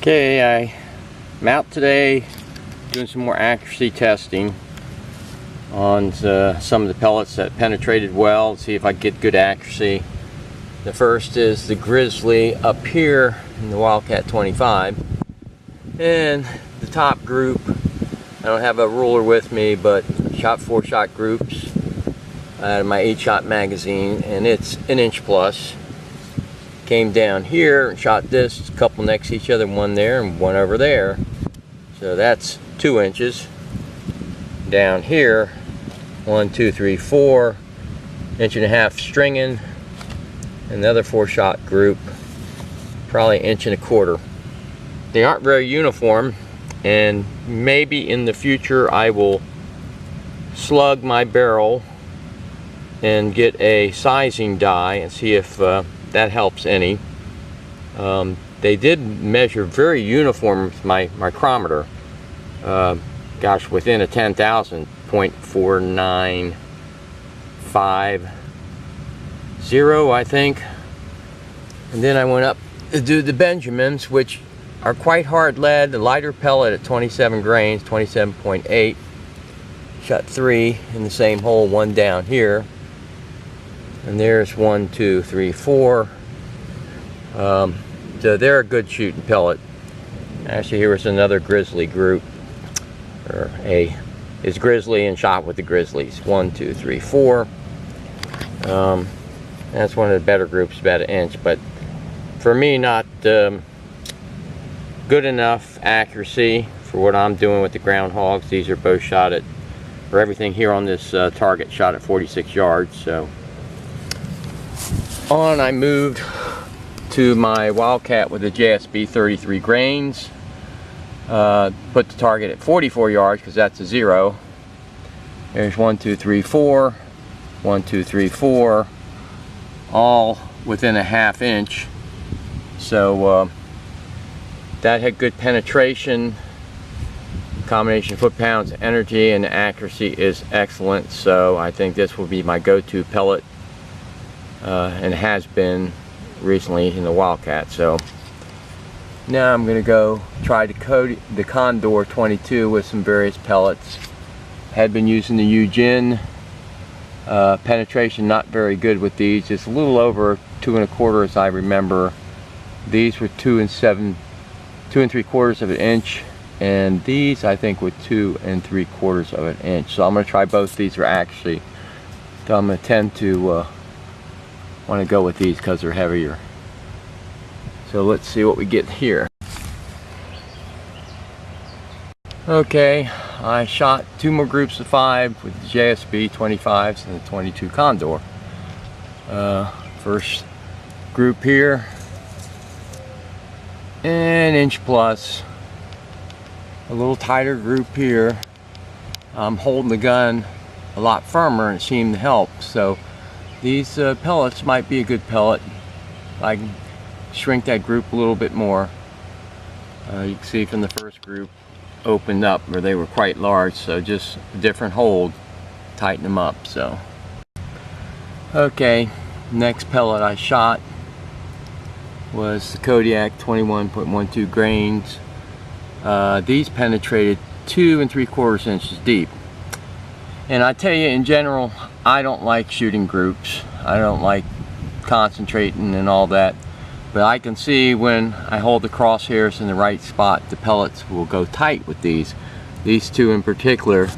Okay, I'm out today doing some more accuracy testing on some of the pellets that penetrated well. See if I get good accuracy. The first is the Grizzly up here in the Wildcat 25, and the top group, I don't have a ruler with me, but shot 4-shot groups out of my 8-shot magazine, and it's 1 inch plus. Came down here and shot this, a couple next to each other, one there and one over there, so that's 2 inches. Down here, 1, 2, 3, 4, 1.5 inches stringing. Another 4-shot group, probably 1.25 inches. They aren't very uniform, and maybe in the future I will slug my barrel and get a sizing die and see if that helps any. They did measure very uniform with my micrometer. Gosh, within a 10,000, 0.4950, I think. And then I went up to do the Benjamins, which are quite hard lead. The lighter pellet at 27 grains, 27.8. Shot 3 in the same hole, 1 down here. And there's 1, 2, 3, 4. So they're a good shooting pellet. Actually, here was another Grizzly group, or is Grizzly and shot with the Grizzlies. 1, 2, 3, 4. That's one of the better groups, about 1 inch, but for me, not good enough accuracy for what I'm doing with the groundhogs. These are both shot at, for everything here on this target, shot at 46 yards. So on I moved to my Wildcat with a JSB 33 grains. Put the target at 44 yards because that's a 0. There's 1, 2, 3, 4. 1, 2, 3, 4. All within a 1/2 inch. So that had good penetration. Combination of foot-pounds, energy, and accuracy is excellent. So I think this will be my go-to pellet, and has been recently in the Wildcat. So now I'm going to go try the Condor 22 with some various pellets. Had been using the Eugen. Penetration not very good with these, just a little over 2 1/4 as I remember. These were 2 3/4 of an inch, and these I think were 2 3/4 of an inch. So I'm going to try both these for accuracy. So I'm going to tend to want to go with these because they're heavier. So let's see what we get here. Okay, I shot 2 more groups of 5 with the JSB 25s and the 22 Condor. First group here, 1 inch plus. A little tighter group here. I'm holding the gun a lot firmer and it seemed to help. So these pellets might be a good pellet. I can shrink that group a little bit more. You can see from the first group opened up where they were quite large, so just a different hold, tighten them up. So okay, next pellet I shot was the Kodiak 21.12 grains. These penetrated 2 3/4 inches deep. And I tell you, in general, I don't like shooting groups. I don't like concentrating and all that. But I can see when I hold the crosshairs in the right spot, the pellets will go tight with these. These 2 in particular.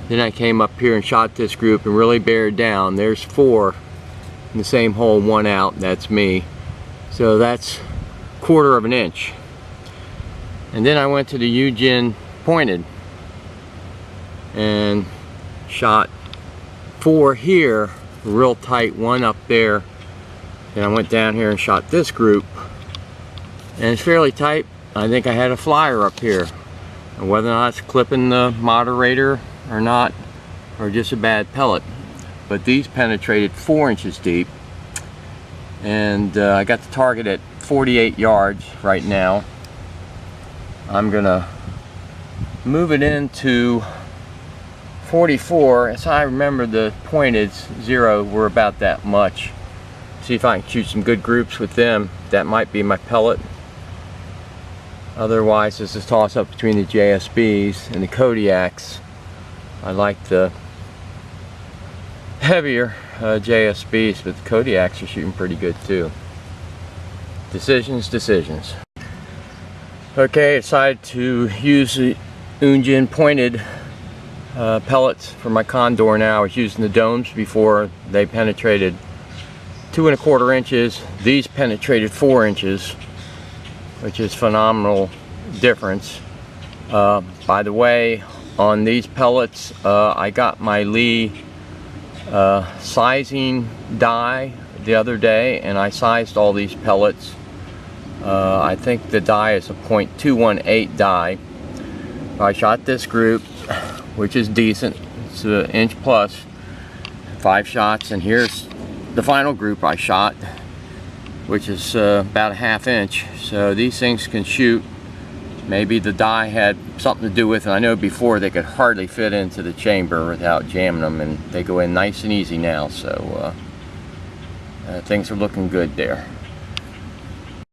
Then I came up here and shot this group and really bared down. There's 4 in the same hole, 1 out. That's me. So that's 1/4 inch. And then I went to the Eun Jin Pointed and shot 4 here, real tight, 1 up there. Then I went down here and shot this group, and it's fairly tight. I think I had a flyer up here, and whether or not it's clipping the moderator or not, or just a bad pellet. But these penetrated 4 inches deep, and I got the target at 48 yards right now. I'm gonna move it into 44. As I remember, the pointeds 0 were about that much. See if I can shoot some good groups with them. That might be my pellet. Otherwise, this is a toss up between the JSBs and the Kodiaks. I like the heavier JSBs, but the Kodiaks are shooting pretty good too. Decisions. Okay, I decided to use the Eun Jin Pointed pellets for my Condor now. I was using the domes before. They penetrated 2 1/4 inches. These penetrated 4 inches, which is phenomenal difference. By the way, on these pellets, I got my Lee sizing die the other day, and I sized all these pellets. I think the die is a .218 die. I shot this group, which is decent. It's an inch plus, 5 shots, and here's the final group I shot, which is about a ½ inch. So these things can shoot. Maybe the die had something to do with it. I know before they could hardly fit into the chamber without jamming them, and they go in nice and easy now. So things are looking good there.